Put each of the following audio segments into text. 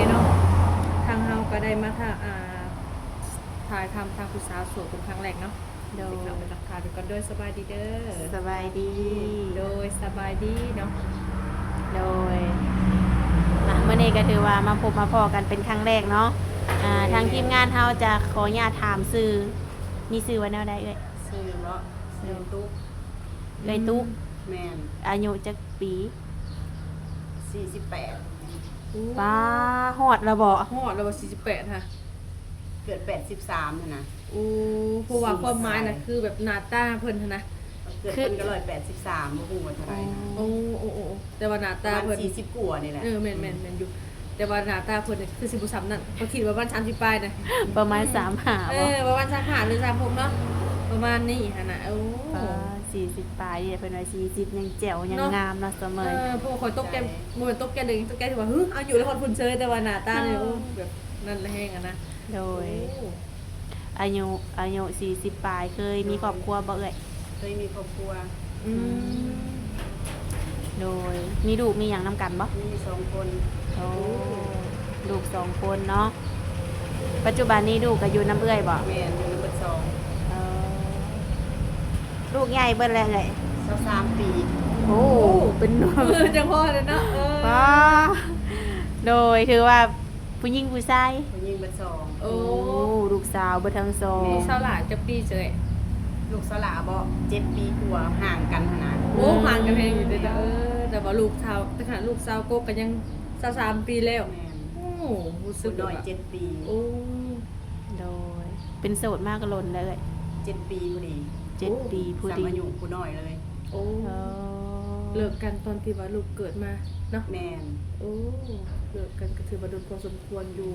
เนาะทางเฮาก็ได้มาถ่ายทำทางผู้สาวโสดเป็นครั้งแรกเนาะโดย เราไปทักทายดูกันด้วยสบายดีเด้อ สบายดี โดยสบายดีเนาะ โดยเมื่อนี้ก็ถือว่ามาพบมาพอกันเป็นครั้งแรกเนาะทางทีมงานเฮาจะขออนุญาตถามซื้อมีซื้อว่าแนวใดเอ่ย ซื้อเนาะซื้อตุ๊ก เลยตุ๊ก แมน อายุจักปี 48 อู้ ป้าฮอดแล้วบ่ ฮอดแล้วว่า48ค่ะ เกิด83นี่นะ อู้เพราะว่าความหมายน่ะคือแบบหน้าตาเพิ่นหั้นนะ เกิดเพิ่นก็183บ่ฮู้ว่าเท่าไหร่นะ โอ้แต่ว่าหน้า ป ตา ระมา เพิ่ ณ น 40กว่านี่แหละ แม่นอยู่แต่ว่าหน้าตาเพิ่นนี่คือสิบ่ซ้ำนั่นบ่คิดว่าวัน30ปลายนะ ประมาณ3หาบ่ ประมาณ35หรือ36เนาะประมาณนี้หั่นน่ะโอ้ 40ปลายเนี่ยเพิ่นว่า40ยังแจ๋วยังงามเนาะเสมอ พวกคอยตกแกบ่เป็นตกแกเลยตกแกที่ว่าเอาอยู่แล้วคนพุ่นเชยแต่ว่าหน้าตาเนี่ยโอ้แบบนั่นแหละแห้งอะนะ โดยอายุ40ปลายเคยมีครอบครัวบ่เอ่ย เคยมีครอบครัว อืม โดยมีลูกมีหยังนํกันบ่ มี2คน โอ้ลูก2คนเนาะปัจจุบันนี้ลูกก็อยู่น้ำเอื้อยบ่ แม่นอยู่เบิด เออลูกใหญ่เบิ่นแล้วเลย 2 23ปี โอ้เป็นหนุ่ม จังพ่อเลยเนาะ ป้าโดยถือว่าผู้หญิงผู้ชาย ผู้หญิงเบิด2 โอ้ ลูกสาวเบ่ทั้งสอง สาวหลานจะปีเฉย ลูกสลาบ่7ปีกว่าห่างกันหั่นนะ โอ้ห่างกันเพลงอยู่แต่แต่ว่าลูกสาวแต่ขนาดลูกสาวโกก็ยัง23ปีแล้ว แม่น โอ้รู้สึ สุ ก ดน้อย7ปี โอ้ โดยเป็นโสดมากก็ล้นแล้วเลย 7ปีพอดี 7 ปีผู้ สาม ดี อายุผู้น้อยเลย โอ้ เออ เลิกกันตอนที่ว่าลูกเกิดมาเนาะ แม่น โอ้เลิกกันก็ถือว่าโดนพอสมควรอยู่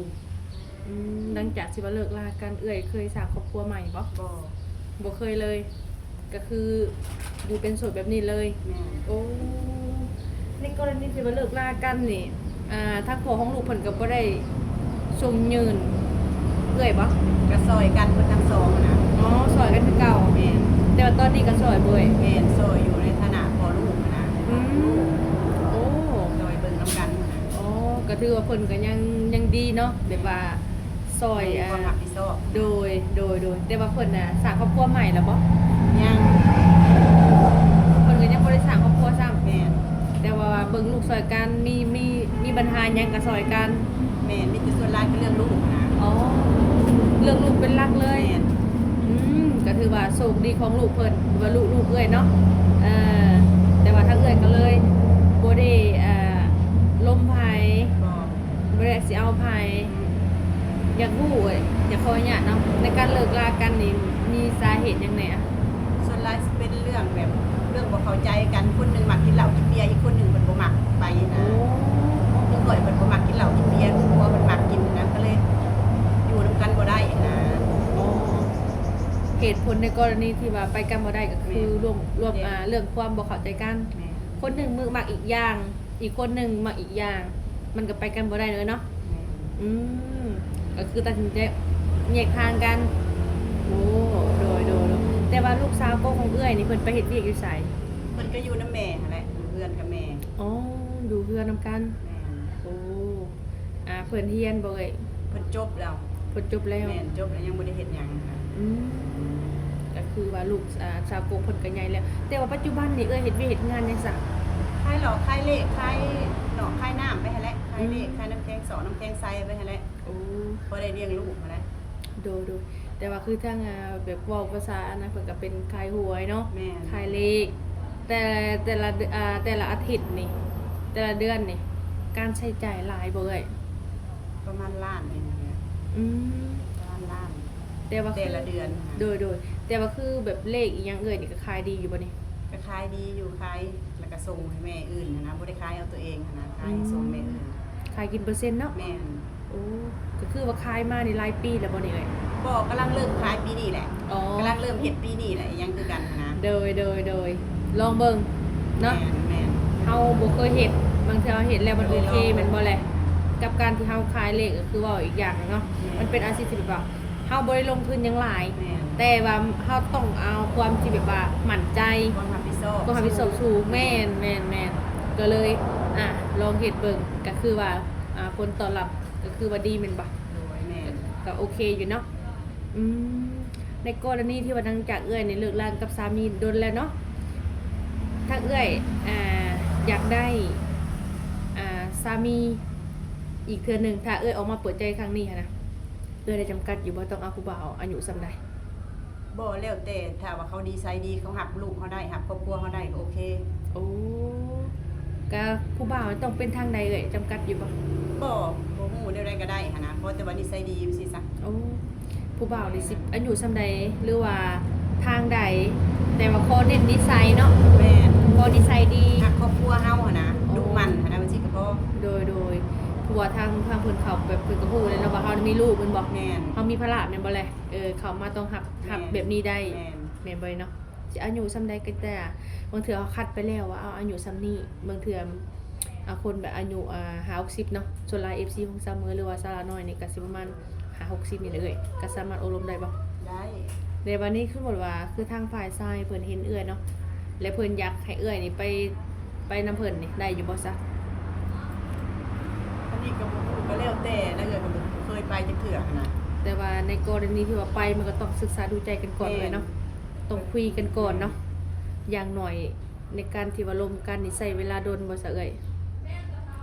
หลังจากที่ว่าเลิกลากันเคยสร้างครอบครัวใหม่บ่ บ่ บ่เคยเลย ก็คืออยู่เป็นโสดแบบนี้เลย แม่น โอ้ในกรณีที่ว่าเลิกลากันนี่ทางพ่อของลูกเพิ่นก็บ่ได้ทรงยืนบ่ กระซอยกันเพิ่นทั้งสองนะ อ๋อซอยกันคือเก่า แม่น แต่ว่าตอนนี้ก็ซอยบ่อย แม่นซอยอยู่ในฐานะพ่อลูกนะ โอ้ ซอยเบิ่งน้ำกันนะ อ๋อก็ถือว่าเพิ่นก็ยังดีเนาะแบบว่าซอย มีความรับผิดชอบ โดยแต่ว่าเพิ่นน่ะสร้างครอบครัวใหม่แล้วบ่ ยัง เพิ่นก็ยังบ่ได้สร้างครอบครัวซ้ำ แม่น แต่ว่าเบิ่งลูกซอยกันมีปัญหาหยังก็ซอยกัน แม่นมีแต่ส่วนหลายคือเรื่องลูกนะ อ๋อเรื่องลูกเป็นหลักเลย แม่น ก็ถือว่าโชคดีของลูกเพิ่นว่าลูกเอ้ยเนาะแต่ว่าทั้งเอ้ยก็เลยบ่ได้ล้มไผ บ่ บ่ได้สิเอาไผอยากรู้เอ้ยอยากขออนุญาตเนาะในการเลิกลากันนี่มีสาเหตุหยังไงอะ ส่วนหลายสิเป็นเรื่องแบบเรื่องบ่เข้าใจกันคนหนึงมักกินเหล้ากินเบียร์อีกคนหนึงเพิ่นบ่มักไปนะคือข่อยเพิ่นบ่มักกินเหล้ากินเบียร์คือผัวเพิ่นมักกินนะก็เลยอยู่นำกันบ่ได้นะ เหตุผลในกรณีที่ว่าไปกันบ่ได้ก็คือรวมเรื่องความบ่เข้าใจกัน แม่น คนหนึ่งมือมักอีกอย่าง อีกคนหนึ่งมักอีกอย่าง มันก็ไปกันบ่ได้เลยเนาะ แม่น ก็คือตัดสินใจแยกทางกัน โอ้โดยแต่ว่าลูกสาวโกของเอื้อยนี่เพิ่นไปเฮ็ดเวียกอยู่ไส เพิ่นก็อยู่นำแม่นั่นแหละอยู่เพื่อนกับแม่ อ๋ออยู่เพื่อนนำกัน แม่น โอ้เพิ่นเฮียนบ่เอ้ย เพิ่นจบแล้ว เพิ่นจบแล้ว แม่นจบแล้วยังบ่ได้เฮ็ดหยังนะ อืมก็คือว่าลูกสาวโกเพิ่นก็ใหญ่แล้ว แต่ว่าปัจจุบันนี่เอ้ยเฮ็ดเวียกเฮ็ดงานจังซั่น คายหลอกคายเลขคายหลอกคายน้ำไปให้แล้วคายเลขคายน้ำแข็งสอน้ำแข็งใสไปให้แล้ว โอ้ พอได้เลี้ยงลูกมาแล้ว โดแต่ว่าคือทางแบบเว้าภาษาอันนั้นเพิ่นก็เป็นขายหวยเนาะ แม่น ขายเลขแต่ละอาทิตย์นี่ แต่ละเดือนนี่ การใช้จ่ายหลายบ่เอ่ย ประมาณล้านเองเนี่ย อืม ประมาณล้าน แต่ว่า แต่ละเดือนนะ โดยแต่ว่าคือแบบเลขอีหยังเอ่ยนี่ก็ขายดีอยู่บ่นี่ ก็ขายดีอยู่ขายแล้วก็ส่งให้แม่อื่นนะบ่ได้ขายเอาตัวเองนะขายให้ส่งแม่อื่น ขายกินเปอร์เซ็นต์เนาะ แม่น โอ้ก็คือว่าขายมานี่หลายปีแล้วบ่นี่เอ่ย บอกกำลังเริ่มขายปีนี้แหละ อ๋อก ำลังเริ่มเฮ็ดปีนี้แหละยังคือกันนะ โดยลองเบิ่งเนาะ แม่น เฮาบ่เคยเฮ็ดบางเทื่อเฮาเฮ็ดแล้วมันโอเคแม่นบ่แหละกับการที่เฮาขายเลขก็คือว่าอีกอย่างหนึงเนาะมันเป็นอาชีพที่แบบว่าเฮาบ่ได้ลงทุนหยังหลาย แม่น แต่ว่าเฮาต้องเอาความที่แบบว่ามั่นใจ ความรับผิดชอบ ก็ความผิดชอบสูงแม่นก็เลยลองเฮ็ดเบิ่งก็คือว่าผลตอบรับ ก็คือว่าดีแม่นบ่ โดยแม่น ก็โอเคอยู่เนาะอืมในกรณีที่ว่าทางจากเอื้อยนี่เลิกลากับสามีโดนแล้วเนาะทางเอื้อยอยากได้สามีอีกเทื่อหนึงถ้าเอื้อยออกมาเปิดใจครั้งนี้หั้นนะเอื้อยได้จำกัดอยู่บ่ต้องเอาผู้บ่าวอายุส่ำใด บ่แล้วแต่ถ้าว่าเขาดีไซน์ดีเขาหักลูกเขาได้หักครอบครัวเขาได้ก็โอเค โอ้ก็ผู้บ่าวต้องเป็นทางใดเอ่ยจำกัดอยู่บ่ บ่ฮู้แนวใดก็ได้หันนะเพราะแต่ว่านิสัยดีสิซะ โอ้ผู้บ่าวนี่สิอายุส่ำใดหรือว่าทางใดแต่ว่าขอเน้นนิสัยเนาะ แม่น ขอนิสัยดี หักครอบครัวเฮาหันนะลูกมันหันนะมันสิก็พอ โดยผัวทางเพิ่นเขาแบบเพิ่นก็ฮู้เลยเนาะว่าเฮามีลูกเพิ่นบอก แม่น เฮามีภาระแม่นบ่แลเขามาต้องหับแบบนี้ได้ แม่น แม่นบ่เนาะสิอายุส่ำใดก็แต่บางเทื่อเขาคัดไปแล้วว่าเอาอายุส่ำนี้บางเทื่อคนแบบอายุ50เนาะส่วนหลาย FC ของซาเมอหรือว่าซาลาน้อยนี่ก็สิประมาณ50นี่แหละเอ้ยก็สามารถอบรมได้บ่ ได้ ในวันนี้คือหมดว่าคือทางฝ่ายชายเพิ่นเห็นเอื้อยเนาะและเพิ่นอยากให้เอื้อยนี่ไปนำเพิ่นนี่ได้อยู่บ่ซะ อันนี้ก็บ่ฮู้ก็แล้วแต่แล้วก็บ่เคยไปจักเทื่อหันนะ แต่ว่าในกรณีที่ว่าไปมันก็ต้องศึกษาดูใจกันก่อนเลยเนาะต้องคุยกันก่อนเนาะอย่างหน่อยในการที่ว่าลมกันนี่ใช้เวลาโดนบ่ซะเอ้ย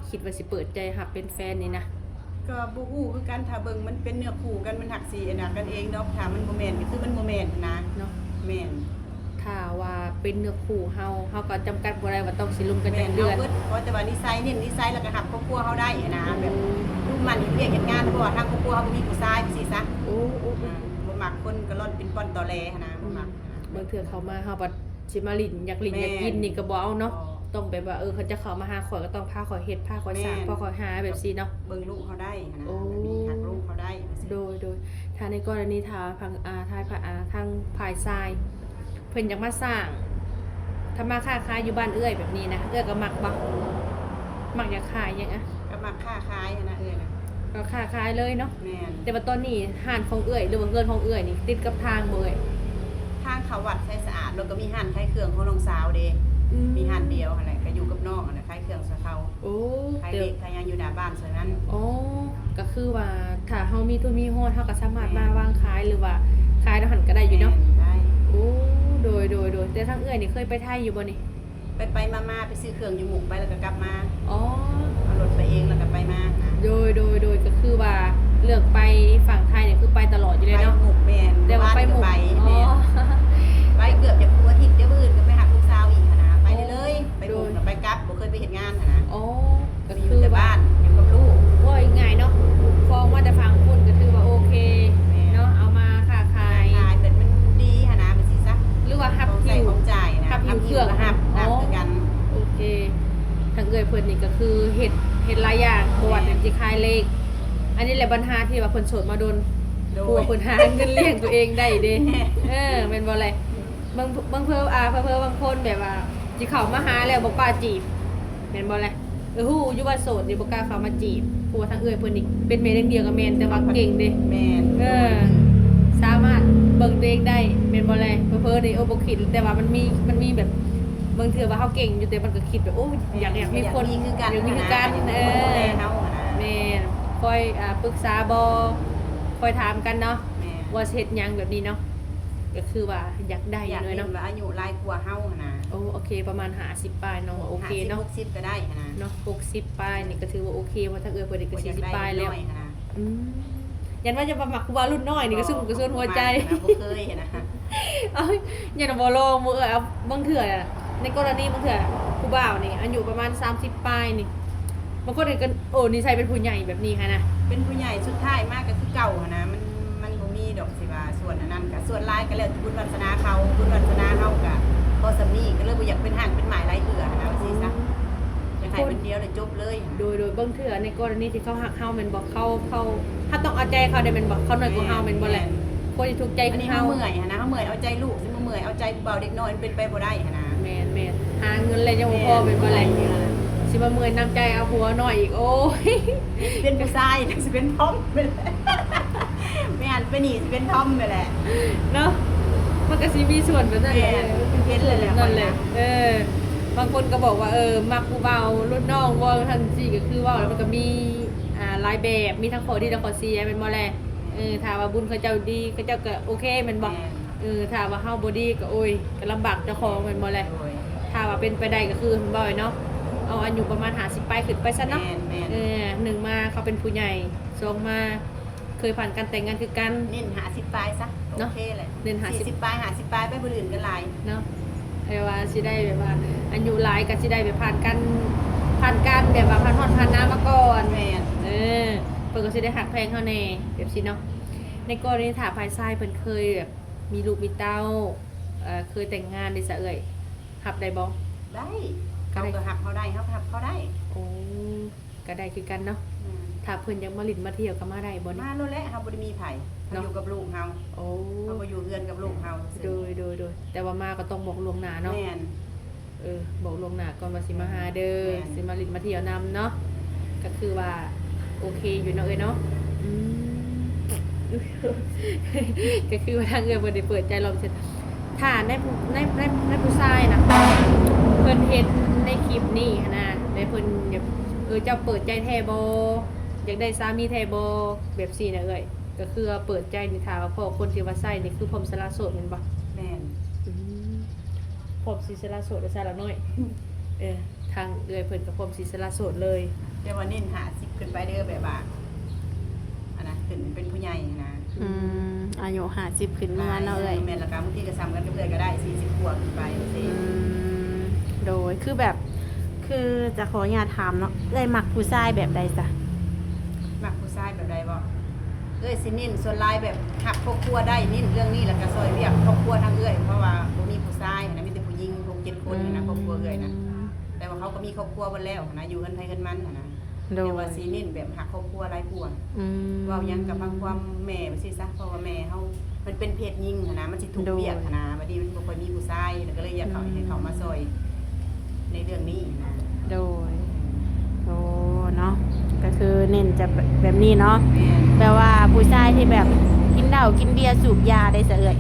คิดว่าสิเปิดใจรับเป็นแฟนนี่นะ ก็บ่ฮู้คือกันถ้าเบิ่งมันเป็นเนื้อคู่กันมันหักสีอันนั้นกันเองดอกถ้ามันบ่แม่นก็คือมันบ่แม่นนะ เนาะ แม่น ถ้าว่าเป็นเนื้อคู่เฮาก็จำกัดบ่ได้ว่าต้องสิลงกัน แม่ จั น งเดื เฮา อน เบิดเพราะแต่ว่านิสัยนี่นิสัยแล้วก็หักครอบครัวเฮาได้นะแบบลูกมันเฮ็ดเวียกเฮ็ดงานเพราะว่าทางครอบครัวเฮาบ่มีผู้ชายจังซี่ซะ โอ้ บ่มักคนก็ร่อนเป็นป้อนตอแลหันนะบ่มัก บางเทื่อเขามาเฮาบัดสิมาลิ้นอยากลิ้นอยากกินนี่ก็บ่เอาเนาะ ต้องแบบว่าเขาจะเข้ามาหาข่อยก็ต้องพาข่อยเฮ็ดพาข่อยสร้างพาข่อยหาแบบซี่เนาะ เบิ่งลูกเขาได้นะ โอ้ หักลูกเขาได้ โดยถ้าในกรณีถ้าทางทางฝ่ายทรายเพิ่นอยากมาสร้างถ้ามาค้าขายอยู่บ้านเอื้อยแบบนี้นะเอื้อยก็มักบ่มักอยากขายหยังอะ ก็มักค้าขายนะนะ ก็ค้าขายเลยเนาะ แม่น แต่ว่าตอนนี้ห้านของเอื้อยหรือว่าเรือนของเอื้อยนี่ติดกับทางบ่เอ้ย ทางเขาวัดใช้สะอาดแล้วก็มีห้านขายเครื่องของน้องสาวเด้มีห้านเดียวหั่นแหละก็อยู่กับน้องหั่นน่ะขายเครื่องสะเทา โอ้ ขาย เดี๋ยว เล็กขายยังอยู่หน้าบ้านส่วนนั้น อ๋อก็คือว่าถ้าเฮามีทุนมีโฮดเฮาก็สามารถมาวางขายหรือว่าขายแล้วหันก็ได้อยู่เนาะ ได้ โอ้โดยแต่ทางเอื้อยนี่เคยไปไทยอยู่บ่นี่ ไปมาไปซื้อเครื่องอยู่หมุกไปแล้วก็กลับมา อ๋อ เอารถไปเองแล้วก็ไปมานะ โดยก็คือว่าเลือกไปฝั่งไทยเนี่ยคือไปตลอดอยู่เลย ไป เนาะ หมุกแม่น แต่ว่าไปหมู่ ไป อ๋ แม่ อน ไปเกือบจะครูอาทิตย์เดี๋ยวมื้ออื่นก็ไปหาลูกสาวอีกหั้นนะไปเลยๆไปหมุกแล้วไปกลับบ่เคยไปเฮ็ดงานหั้นนะ อ๋อก็ อ คื ยู่ อ แต่ ว่า บ้านอยู่กับลูก ว่าง่ายเนาะฟองว่าแต่ฟังคุณก็ถือว่าโอเคเนาะเอามาค้าขาย ขายแต่มันดีหั้นนะมันสิซะ หรือว่าฮับ ของใส่ ผิว ของจ่ายนะ ฮับผิวเครื่อง ก็ฮับคือกัน โอเคทางเอื้อยเพิ่นนี่ก็คือเฮ็ดหลายอย่างประวัติเป็นสิขายเลข อันนี้แหละปัญหาที่ว่าเพิ่นโสดมาโดน โด กลัวย เพิ่นหาเงินเลี้ยงตัวเองได้เด้แม่นบ่แหละบางเพิ่นบางคนแบบว่าสิเข้ามาหาแล้วบ่กล้าจีบแม่นบ่แหละฮู้อยู่ว่าโสดนี่บ่กล้าเข้ามาจีบเพราะว่าทางเอื้อยเพิ่นนี่เป็นแม่เลี้ยงเดียวกับแม่นแต่ว่าเก่งเด้ แม่น สามารถเบิ่งตัวเองได้แม่นบ่แลเพิ่นนี่บ่คิดแต่ว่ามันมีแบบบางเทื่อว่าเฮาเก่งอยู่แต่มันก็คิดแบบโอ้ยอยากมีคน มีคือกัน อยากมีคือกัน เฮาอะนะ แม่นคอยปรึกษาบ่คอยถามกันเนาะ แม่ ว่าเฮ็ดหยังแบบนี้เนาะก็คือว่าอยากได้ อยาก เลย เห็น เนาะ ว่าอายุหลายกว่าเฮาอะนะ โอเคประมาณ50ปลายเนาะโอเคเนาะ 60ก็ได้อะนะ เนาะ60ปลายนี่ก็ถือว่าโอเคว่าถ้าเอื้อเพิ่นนี่ก็ อยาก 40ปลาย ได้ แล้ว น้อยอะนะ อืมยันว่าจะมาหมักครูบารุ่นน้อยนี่ก็ซึ่งก็ส่วนหัวใจ บ่เคยอะนะ เอ้ยอย่าบ่ลองมือเอาบางเถื่ออะในกรณีบางเถื่อผู้บ่าวนี่อายุประมาณ30ปลายนี่บางคนนี่ก็โอ้นิสัยเป็นผู้ใหญ่แบบนี้ค่ะนะ เป็นผู้ใหญ่สุดท้ายมากก็คือเก่าอะนะมันบ่มีดอกสิว่าส่วนอันนั้นก็ส่วนหลายก็แล้วแต่บุญวาสนาเขาบุญวาสนาเฮาก็พอสำนี้ก็เลยบ่อยากเป็นห่างเป็นหมายหลายเถื่อนะว่าซี่ซะอยากให้เป็นเดียวเลยจบเลย โดยบางเถื่อในกรณีที่เขาหักเฮาแม่นบ่เขาถ้าต้องเอาใจเขาได้แม่นบ่เขาน้อยกว่าเฮาแม่นบ่แหละคนที่ถูกใจ อัน คือ นี้ เฮา เฮาเมื่อยอะนะเฮาเมื่อยเอาใจลูกสิมาเมื่อยเอาใจผู้เบาเด็กน้อยมันเป็นไปบ่ได้อะนะ แม่นหาเงินเลยจังบ่พอแม่นบ่แหละสิมาเมื่อยน้ำใจเอาหัวหน่อยอีกโอ้ย สิเป็นผู้ชายสิเป็นทอมไปเลยไม่อ่านไปนี่สิเป็นทอมไปแหละ เนาะมันก็สิมีส่วนแบบนั้นแหละ เป็นเพชรเลยแหละ นั่นแหละบางคนก็บอกว่ามักผู้เบารุ่นน้องว่าทันทีก็คือว่าแล้วมันก็มี หลายแบบมีทั้งข้อดีและข้อเสียแม่นบ่แลถ้าว่าบุญเขาเจ้าดีเขาเจ้าก็โอเคแม่นบ่ถ้าว่าเฮาบ่ดีก็โอ้ยก็ลำบากเจ้าของแม่นบ่แล โดย ถ้าว่าเป็นไปได้ก็คือบ่อยเนาะเอาอายุประมาณ50ไปขึ้นไปซะเนาะ แม่น หนึ่งมาเขาเป็นผู้ใหญ่สองมาเคยผ่านการแต่งงานคือกัน เน้น50ปลายซะโอเคแหละ เน้น50 40ปลาย50ปลายไปบ่อื่นกันหลาย เนาะไอ้ว่าสิได้แบบว่าอายุหลายก็สิได้แบบผ่านการแบบว่าผ่านฮอดผ่านน้ำมาก่อน แม่น เพิ่นก็สิได้หักแพงเฮาแน่แบบสิเนาะในกรณีถ้าภายซ้ายเพิ่นเคยแบบมีลูกมีเต้าเคยแต่งงานได้ซะเอ่ยรับได้บ่ ได้เขาก็หักเขาได้เขาหักเขาได้ โอ้ก็ได้คือกันเนาะถ้าเพิ่นยังมาลิ้นมาเที่ยวก็มาได้บ่นี่ มาโลดแล้วเฮาบ่ได้มีไผเขาอยู่กับลูกเฮา โอ้ เขาบ่อยู่เรือนกับลูกเฮา โดยแต่ว่ามาก็ต้องบอกล่วงหน้าเนาะ แม่น บอกล่วงหน้าก่อนว่าสิมาหาเด้อ แม่น สิมาลิ้นมาเที่ยวนำเนาะก็คือว่าโอเคอยู่เนาะเนาะอืม ก็คือว่าทางเพิ่นได้เปิดใจลองเสร็จถ้าในผู้ชายนะเพิ่นเห็นในคลิปนี้นะในเพิ่นแบบเจ้าเปิดใจแท้บ่อยากได้สามีแท้บ่แบบซี่นะก็คือว่าเปิดใจนี่ถ้าว่าพอคนที่ว่าใส่นี่คือพรหมสละโสดแม่นบ่ แม่น พรหมศรีสละโสดและสละน้อยทางเพิ่นกับพรหมศรีสละโสดเลย แต่ว่าเน้น50ขึ้นไปเด้อแบบว่าอันนะขึ้นเป็นผู้ใหญ่นะ อายุ50ขึ้นมาเนาะเอ้ย แม่นแล้วก็บางทีก็ซ้ำกันกับเพื่อนก็ได้40กว่าขึ้นไปจังซี่ โดยคือแบบคือจะขออนุญาตถามเนาะเอ้ยมักผู้ชายแบบใดจ้ะ มักผู้ชายแบบใดบ่สิเน้นส่วนหลายแบบหักครอบครัวได้เน้นเรื่องนี้แล้วก็ซอยเรียกครอบครัวทางเพราะว่าบ่มีผู้ชายนะมีแต่ผู้หญิง6-7คนนี่นะครอบครัวนะ แต่ว่าเขาก็มีครอบครัวหมดแล้วนะอยู่กันไทยกันมันนะ โดย แต่ว่าซีนิ่นแบบหักครอบครัวหลายกว่าเว้ายังกับความแม่ว่าซี่ซะเพราะว่าแม่เฮามันเป็นเพศหญิงนะมันสิถูกเบียดนะบัดนี้มันบ่ค่อยมีผู้ชายแล้วก็เลยอยากให้เขามาซอยในเรื่องนี้นะ โดยโอ้เนาะก็คือเน้นจะแบบนี้เนาะ แม่ แปลว่าผู้ชายที่แบบกินเหล้ากินเบียร์สูบยาได้ซะเอ้ย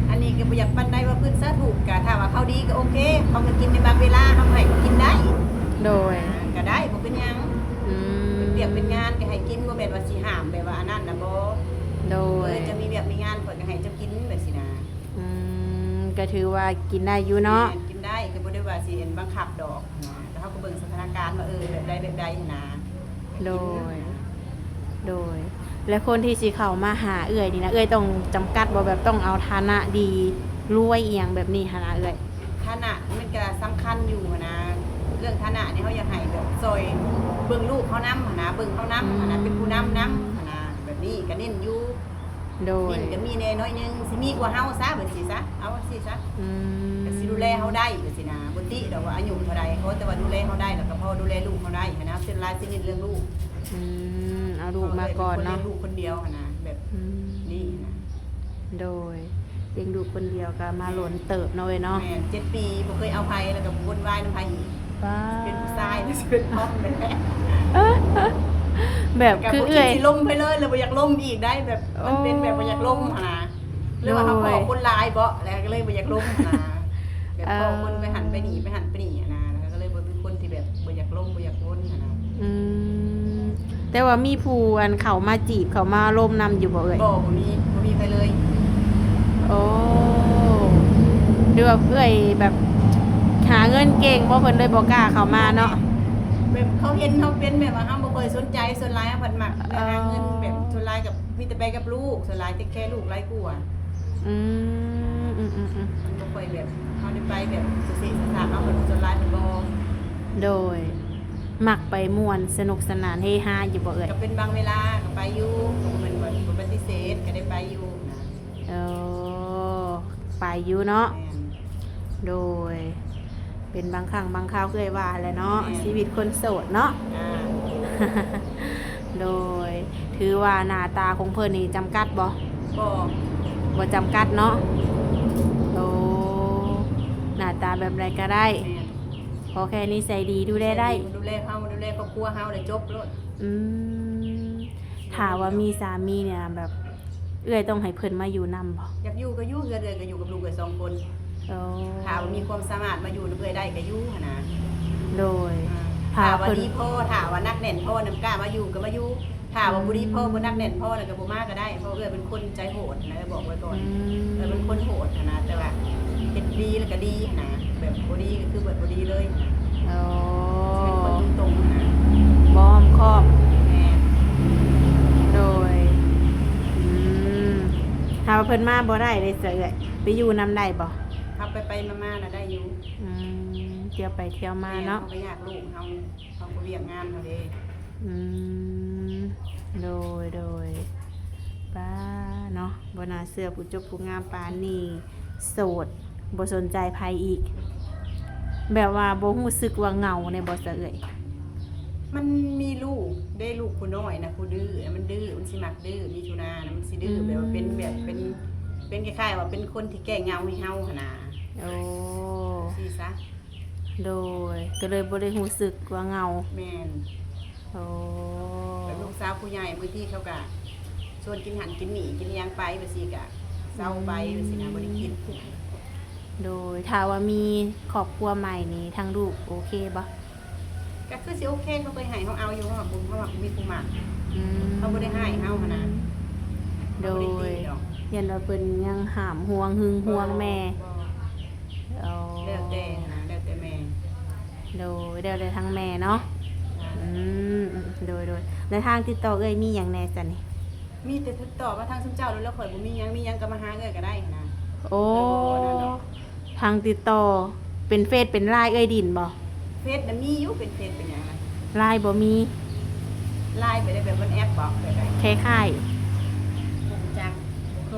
อันนี้ก็บ่อยากปานใดว่าเพิ่นซะถูกก็ถ้าว่าเขาดีก็โอเคเขาก็กินในบางเวลาเขาให้กินได้ โดย ก็ได้บ่เป็นหยัง อืม เรียกเป็นงานก็ให้กินบ่แม่นว่าสิห้ามแบบว่าอันนั้นน่ะบ่ โดย จะมีแบบมีงานข่อยก็ให้เจ้ากินแบบสินะ ก็ถือว่ากินได้อยู่เนาะ กินได้ก็บ่ได้ว่าสิเห็นบังคับดอกนะแต่เขาก็เบิ่งสถานการณ์ว่าแบบใดนะ โดย โดย และคนที่สิเข้ามาหาเอื้อยนี่นะเอื้อยต้องจำกัดบ่แบบต้องเอาฐานะดีรวยเอียงแบบนี้หานะเอื้อย ฐานะมันก็สำคัญอยู่นะเรื่องฐานะนี่เขาอยากให้แบบซอยเบิ่งลูกเขานำนะเบิ่งเขานำนะเป็นผู้นำนะแบบนี้ก็เน้นอยู่ โดย นี่ก็มีแน่น้อยนึงสิมีกว่าเฮาซะแบบสิซะเอาสิซะ อืม ก็สิดูแลเฮาได้แบบสินะบ่ติดอกว่าอายุเท่าใดเขาแต่ว่าดูแลเฮาได้แล้วก็พอดูแลลูกเฮาได้นะเส้นลายสิเน้นเรื่องลูก เอาลูกมาก่อนเนาะ เลี้ยงลูกคนเดียวนะแบบ อืม นี้นะ โดยเลี้ยงดูกคนเดียวก็มาหล่นเติบเนาะเว้ยเนาะ แม่7 ปีบ่เคยเอาไผแล้วก็วนวายนำไผอีก ว้า เป็นผู้ชายแล้วสิเป็นพ่อแม่ แบบคือเอื้อย สิล้มไปเลยแล้วบ่อยากล้มอีกได้แบบมันเป็นแบบบ่อยากล้มหั่นนะหรือว่าเขาขอคนร้ายบ่แล้วก็เลยบ่อยากล้มหั่นนะแบบพอคนไปหันไปหนีไปหันไปหนีหั่นนะแล้วก็เลยบ่เป็นคนที่แบบบ่อยากล้มบ่อยากวนหั่นนะ อืมแต่ว่ามีผู้อันเขามาจีบเขามาร่มนำอยู่บ่เอ่ย บ่มีใครเลย โอ้ดูว่าเอ้ยแบบหาเงินเก่งเพราะเพิ่นเลยบ่กล้าเข้ามาเนาะ แบบเขาเห็นเขาเป็นแบบว่าเขาบ่เคยสนใจส่วนหลายเขาเพิ่นมักหาเงินแบบส่วนหลายกับมีแต่ไปกับลูกส่วนหลายแต่แค่ลูกหลายกว่า อืม มันบ่ค่อยแบบเขาได้ไปแบบสุสิสถานเอาเพิ่นส่วนหลายเพิ่นบ่ โดย มักไปม่วนสนุกสนานเฮฮาอยู่บ่เอ่ย ก็เป็นบางเวลาก็ไปอยู่เหมือนว่าบ่ปฏิเสธก็ได้ไปอยู่นะ เออไปอยู่เนาะ แม่น โดย เป็นบางครั้งบางคราวเคยว่าแหละเนาะชีวิตคนโสดเนาะ อ่า โดย ถือว่าหน้าตาของเพิ่นนี่จำกัดบ่ บ่ บ่จำกัดเนาะโอ้หน้าตาแบบใดก็ได้ แม่น ขอแค่นิสัยดีดูแลได้ ดูแลเขาดูแลครอบครัวเฮาได้จบโลด อืมถ้าว่ามีสามีเนี่ยแบบ เอื้อยต้องให้เพิ่นมาอยู่นำบ่ อยากอยู่ก็อยู่เฮือนก็อยู่กับลูกก็2คน โอ้ ถ้าว่ามีความสามารถมาอยู่นำเพิ่นได้ก็อยู่หั่นนะ โดย อ่า ถ้าว่าดีพ่อถ้าว่านักแน่นพ่อน้ำกล้ามาอยู่ก็มาอยู่ถ้าว่าบ่ดีพ่อบ่นักแน่นพ่อน่ะก็บ่มาก็ได้เพราะเอ้ยเป็นคนใจโหดนะบอกไว้ก่อนเอ้ยเป็นคนโหดนะแต่ว่าเฮ็ดดีแล้วก็ดีนะแบบบ่ดีก็คือแบบบ่ดีเลย โอ้ เป็นคนตรงๆนะ บอมครอบ แม่ โดยถ้าว่าเพิ่นมาบ่ได้เลยเสือไปอยู่นำได้บ่ ขับไปมาๆน่ะได้อยู่ เที่ยวไปเที่ยวมาเนาะ แม่ก็อยากลูกเฮาก็เวียกงานเฮาเด้ อืมโดยป้าเนาะบ่น่าเชื่อผู้จบผู้งามปานนี้โสดบ่สนใจภัยอีก แบบว่าบ่รู้สึกว่าเหงาในบ่เสือเอ่ย มันมีลูกได้ลูกผู้น้อยนะผู้ดื้อมันดื้อมันสิมักดื้อมีชุนานะมันสิดื้อแบบว่าเป็นคล้ายๆว่าเป็นคนที่แก้เงาให้เฮาหั่นน่ะ โอ้ สิซะ โดยก็เลยบ่ได้รู้สึกว่าเหงา แม่น โอ้ แบบลูกสาวผู้ใหญ่มื้อที่เขาก็ชวนกินหันกินหมี่กินหยังไปว่าสิก็เซาไปว่าสินะบ่ได้กิน โดยถ้าว่ามีครอบครัวใหม่นี่ทั้งลูกโอเคบ่ ก็คือสิโอเคเขาเคยให้เฮาเอาอยู่เฮาบุญเฮามีผู้มัก อืม เขาบ่ได้ให้เฮาหั่นน่ะ โด เขาบ่ ย ไตีดอก ยันว่าเพิ่นยังหามห่วงหึงห่วงแม่ บ่ เอา แล้วแต่นะแล้วแต่แม่ โดยเดี๋ยวเลยทั้งแม่เนาะอืมโดยแล้วทางติดต่อเอ้ยมีหยังแหน่จ้ะนี่ มีแต่ติดต่อมาทางซุมเจ้าแล้วข่อยบ่มีหยังก็มาหาเอ้ยก็ได้นะ โอ้ทางติดต่อเป็นเฟซเป็นไลน์เอ้ยดินบ่ เฟซน่ะมีอยู่เป็นเฟซเป็นหยังนะ ไลน์บ่มี ไลน์ไปได้แบบบนแอปบอกไปได้ คล้าย ผมจัง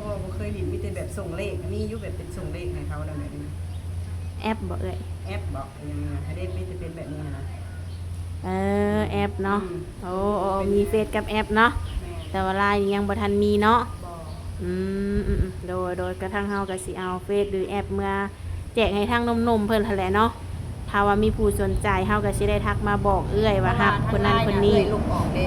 บ่เคยเห็นมีแต่แบบส่งเลขมีอยู่แบบเป็นส่งเลขให้เขาแล้วแบบนี้ ๆแอปบ่เอ้ย แอปบอกอย่างนี้ถ้าได้มีแต่เป็นแบบนี้นะ แอปเนาะ อืม โอ้มีเฟซกับแอปเนาะ แม่ แต่ว่าไลน์ยังบ่ทันมีเนาะ บอก โดยกระทั่งเฮาก็สิเอาเฟซหรือแอปเมื่อแจกให้ทางนมๆเพิ่นหั่นแหละเนาะถ้าว่ามีผู้สนใจเฮาก็สิได้ทักมาบอกเอื้อยว่าฮักคนนั้นคนนี้ เคยลบออกเด้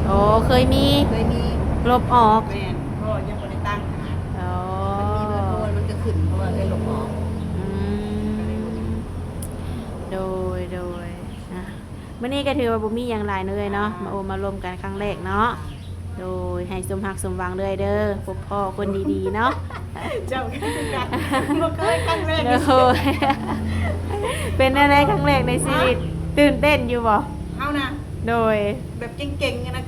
โอ้เคยมี เคยมี ลบออก แม่นก็ยังบ่ได้ตั้งนะ อ๋อ มันมีเบอร์โทรมันก็ขึ้นเพราะว่าเคยลบออก อืมโดยอ่ะมื้อนี้ก็ถือว่าบ่มีหยังหลายเลยเนาะมาโอมารวมกันครั้งแรกเนาะโดยให้สมฮักสมหวังเลยเด้อพบพ่อคนดีๆเนาะ เจ้าก็คือกันบ่เคยครั้งแรก โดยเป็นอะไรครั้งแรกในชีวิตตื่นเต้นอยู่บ่ เฮานะ โดย แบบเก่งๆนะบ่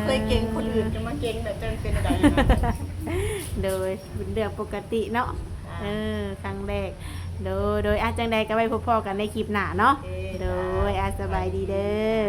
เคยเก่งคนอื่นจะมาเก่งแบบจะเป็นอะไรนะ โดยเป็นเรื่องปกติเนาะ อ่า ครั้งแรกโดยอาจังใดก็ไว้พบพ่อกันในคลิปหน้าเนาะ โอเค โดยอาสบายดีเด้อ